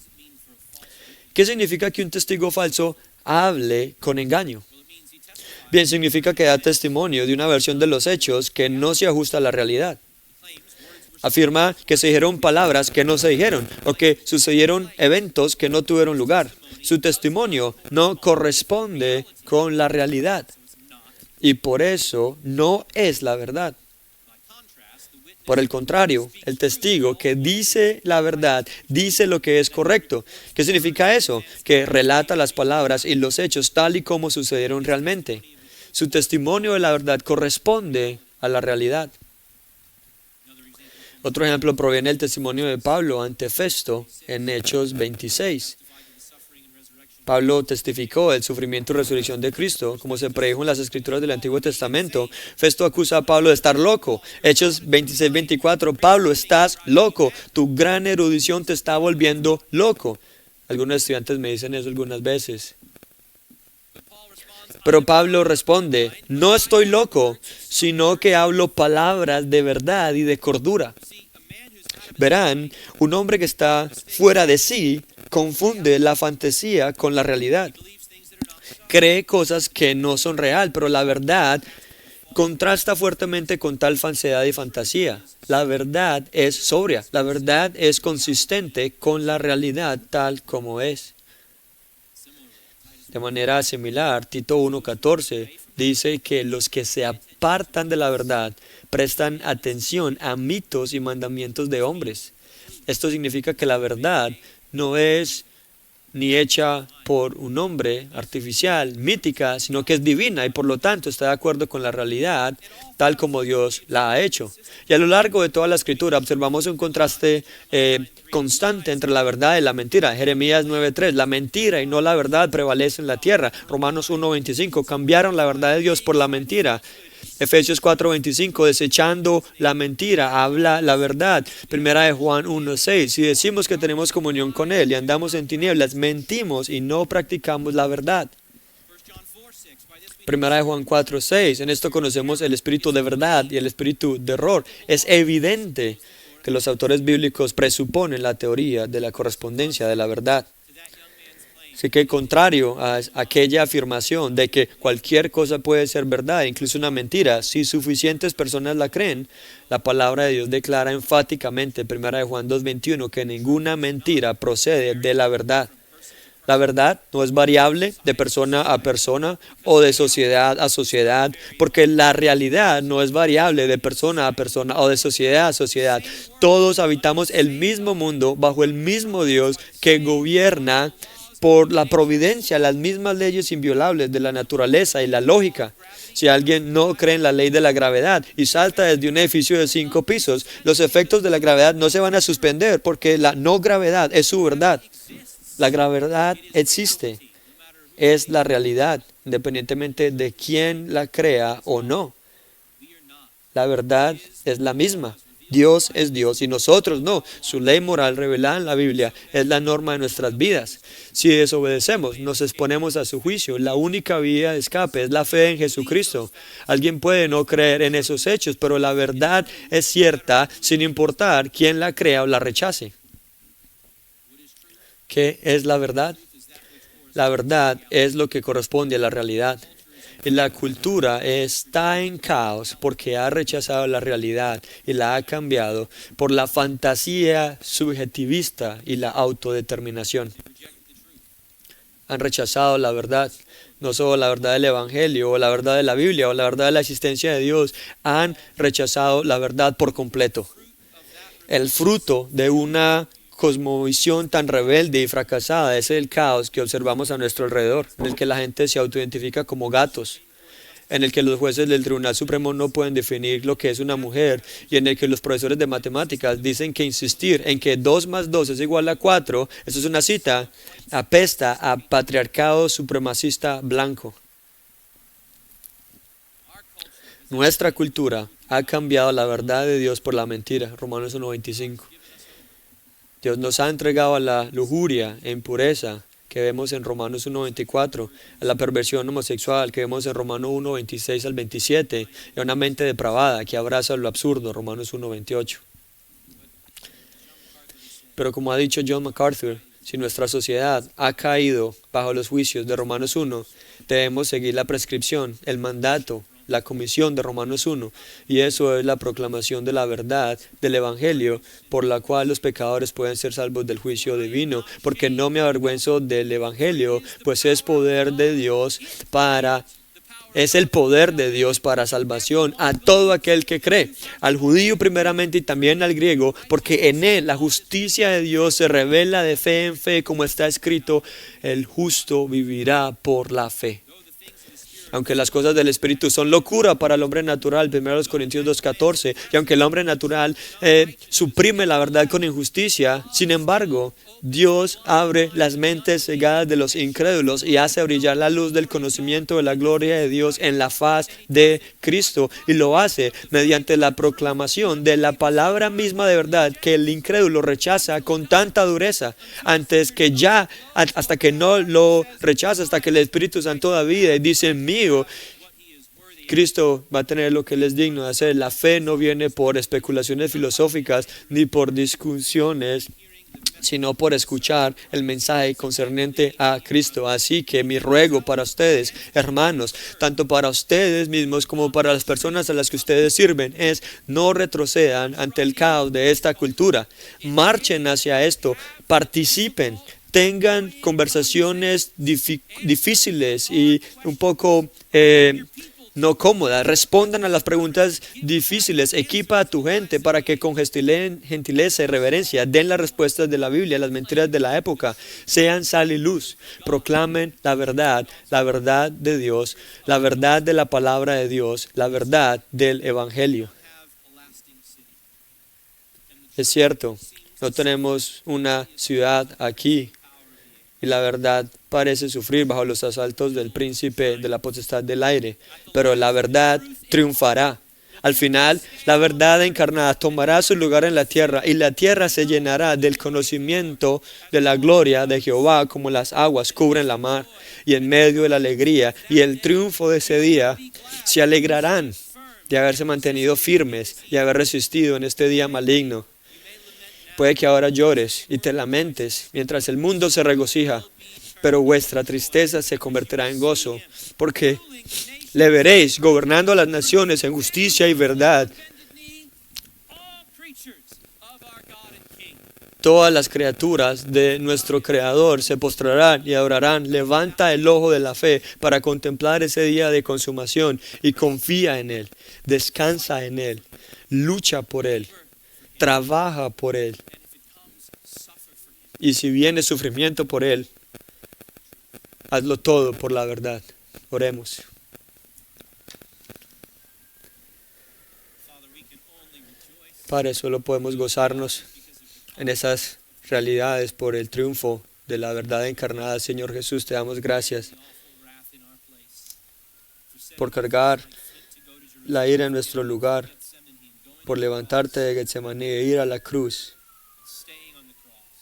¿Qué significa que un testigo falso hable con engaño? Bien, significa que da testimonio de una versión de los hechos que no se ajusta a la realidad. Afirma que se dijeron palabras que no se dijeron, o que sucedieron eventos que no tuvieron lugar. Su testimonio no corresponde con la realidad, y por eso no es la verdad. Por el contrario, el testigo que dice la verdad, dice lo que es correcto. ¿Qué significa eso? Que relata las palabras y los hechos tal y como sucedieron realmente. Su testimonio de la verdad corresponde a la realidad. Otro ejemplo proviene del testimonio de Pablo ante Festo en Hechos 26. Pablo testificó el sufrimiento y resurrección de Cristo, como se predijo en las Escrituras del Antiguo Testamento. Festo acusa a Pablo de estar loco. Hechos 26:24, Pablo, estás loco, tu gran erudición te está volviendo loco. Algunos estudiantes me dicen eso algunas veces. Pero Pablo responde, no estoy loco, sino que hablo palabras de verdad y de cordura. Verán, un hombre que está fuera de sí confunde la fantasía con la realidad. Cree cosas que no son real, pero la verdad contrasta fuertemente con tal falsedad y fantasía. La verdad es sobria, la verdad es consistente con la realidad tal como es. De manera similar, Tito 1:14 dice que los que se apartan de la verdad prestan atención a mitos y mandamientos de hombres. Esto significa que la verdad no es ni hecha por un hombre artificial, mítica, sino que es divina y por lo tanto está de acuerdo con la realidad tal como Dios la ha hecho. Y a lo largo de toda la Escritura observamos un contraste constante entre la verdad y la mentira. Jeremías 9:3, la mentira y no la verdad prevalece en la tierra. Romanos 1:25, cambiaron la verdad de Dios por la mentira. Efesios 4:25, desechando la mentira, habla la verdad. Primera de Juan 1:6, si decimos que tenemos comunión con Él y andamos en tinieblas, mentimos y no practicamos la verdad. Primera de Juan 4:6, en esto conocemos el espíritu de verdad y el espíritu de error. Es evidente que los autores bíblicos presuponen la teoría de la correspondencia de la verdad. Así que contrario a aquella afirmación de que cualquier cosa puede ser verdad, incluso una mentira, si suficientes personas la creen, la palabra de Dios declara enfáticamente en 1 Juan 2:21 que ninguna mentira procede de la verdad. La verdad no es variable de persona a persona o de sociedad a sociedad, porque la realidad no es variable de persona a persona o de sociedad a sociedad. Todos habitamos el mismo mundo bajo el mismo Dios que gobierna por la providencia, las mismas leyes inviolables de la naturaleza y la lógica. Si alguien no cree en la ley de la gravedad y salta desde un edificio de 5 pisos, los efectos de la gravedad no se van a suspender porque la no gravedad es su verdad. La gravedad existe, es la realidad, independientemente de quién la crea o no. La verdad es la misma. Dios es Dios y nosotros no. Su ley moral revelada en la Biblia es la norma de nuestras vidas. Si desobedecemos, nos exponemos a su juicio. La única vía de escape es la fe en Jesucristo. Alguien puede no creer en esos hechos, pero la verdad es cierta sin importar quién la crea o la rechace. ¿Qué es la verdad? La verdad es lo que corresponde a la realidad. Y la cultura está en caos porque ha rechazado la realidad y la ha cambiado por la fantasía subjetivista y la autodeterminación. Han rechazado la verdad, no solo la verdad del Evangelio o la verdad de la Biblia o la verdad de la existencia de Dios, han rechazado la verdad por completo. El fruto de una cosmovisión tan rebelde y fracasada es el caos que observamos a nuestro alrededor, en el que la gente se autoidentifica como gatos, en el que los jueces del Tribunal Supremo no pueden definir lo que es una mujer y en el que los profesores de matemáticas dicen que insistir en que 2 más 2 es igual a 4, eso es una cita, apesta a patriarcado supremacista blanco. Nuestra cultura ha cambiado la verdad de Dios por la mentira, Romanos 1:25. Dios nos ha entregado a la lujuria e impureza que vemos en Romanos 1:24, a la perversión homosexual que vemos en Romanos 1:26 al 27, y a una mente depravada que abraza lo absurdo, Romanos 1:28. Pero como ha dicho John MacArthur, si nuestra sociedad ha caído bajo los juicios de Romanos 1, debemos seguir la prescripción, el mandato, la comisión de Romanos 1, y eso es la proclamación de la verdad del Evangelio, por la cual los pecadores pueden ser salvos del juicio divino, porque no me avergüenzo del Evangelio, pues es poder de Dios es el poder de Dios para salvación a todo aquel que cree, al judío primeramente y también al griego, porque en él la justicia de Dios se revela de fe en fe, como está escrito, el justo vivirá por la fe. Aunque las cosas del Espíritu son locura para el hombre natural, 1 Corintios 2:14, y aunque el hombre natural suprime la verdad con injusticia, sin embargo, Dios abre las mentes cegadas de los incrédulos y hace brillar la luz del conocimiento de la gloria de Dios en la faz de Cristo, y lo hace mediante la proclamación de la palabra misma de verdad que el incrédulo rechaza con tanta dureza, hasta que no lo rechaza, hasta que el Espíritu Santo da vida y dice, mío, Cristo va a tener lo que Él es digno de hacer. La fe no viene por especulaciones filosóficas ni por discusiones, sino por escuchar el mensaje concerniente a Cristo. Así que mi ruego para ustedes, hermanos, tanto para ustedes mismos como para las personas a las que ustedes sirven, es no retrocedan ante el caos de esta cultura. Marchen hacia esto, participen, tengan conversaciones difíciles y un poco no cómodas, respondan a las preguntas difíciles, equipa a tu gente para que con gentileza y reverencia den las respuestas de la Biblia, las mentiras de la época, sean sal y luz, proclamen la verdad de Dios, la verdad de la palabra de Dios, la verdad del Evangelio. Es cierto, no tenemos una ciudad aquí, y la verdad parece sufrir bajo los asaltos del príncipe de la potestad del aire, pero la verdad triunfará. Al final, la verdad encarnada tomará su lugar en la tierra, y la tierra se llenará del conocimiento de la gloria de Jehová, como las aguas cubren la mar. Y en medio de la alegría y el triunfo de ese día, se alegrarán de haberse mantenido firmes y haber resistido en este día maligno. Puede que ahora llores y te lamentes mientras el mundo se regocija, pero vuestra tristeza se convertirá en gozo, porque le veréis gobernando a las naciones en justicia y verdad. Todas las criaturas de nuestro Creador se postrarán y adorarán. Levanta el ojo de la fe para contemplar ese día de consumación y confía en Él, descansa en Él, lucha por Él, trabaja por Él. Y si viene sufrimiento por Él, hazlo todo por la verdad. Oremos. Padre, solo podemos gozarnos en esas realidades por el triunfo de la verdad encarnada. Señor Jesús, te damos gracias por cargar la ira en nuestro lugar, por levantarte de Getsemaní e ir a la cruz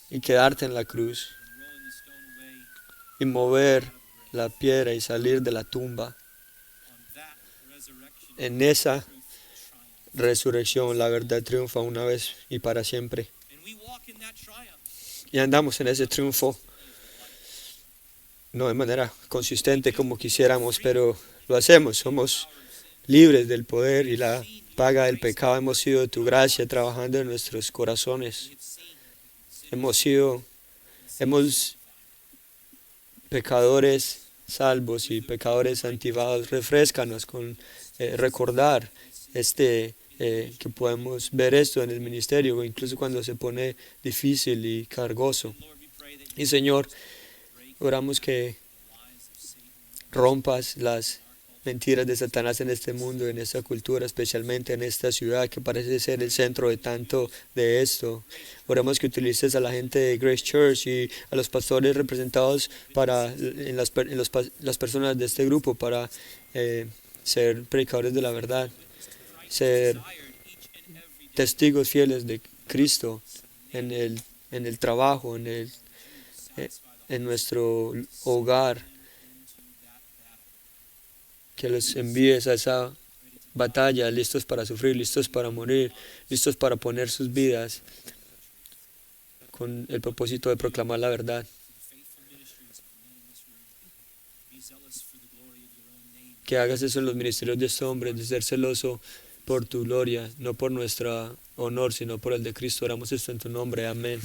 y quedarte en la cruz y mover la piedra y salir de la tumba. En esa resurrección la verdad triunfa una vez y para siempre. Y andamos en ese triunfo, no de manera consistente como quisiéramos, pero lo hacemos. Somos libres del poder y la paga del pecado. Hemos sido de tu gracia trabajando en nuestros corazones. Hemos pecadores salvos y pecadores santificados. Refréscanos con recordar que podemos ver esto en el ministerio, incluso cuando se pone difícil y cargoso. Y Señor, oramos que rompas las mentiras de Satanás en este mundo, en esta cultura, especialmente en esta ciudad que parece ser el centro de tanto de esto. Oramos que utilices a la gente de Grace Church y a los pastores representados las personas de este grupo para ser predicadores de la verdad, ser testigos fieles de Cristo en el trabajo, en nuestro hogar. Que los envíes a esa batalla, listos para sufrir, listos para morir, listos para poner sus vidas con el propósito de proclamar la verdad. Que hagas eso en los ministerios de este hombre, de ser celoso por tu gloria, no por nuestro honor, sino por el de Cristo. Oramos esto en tu nombre. Amén.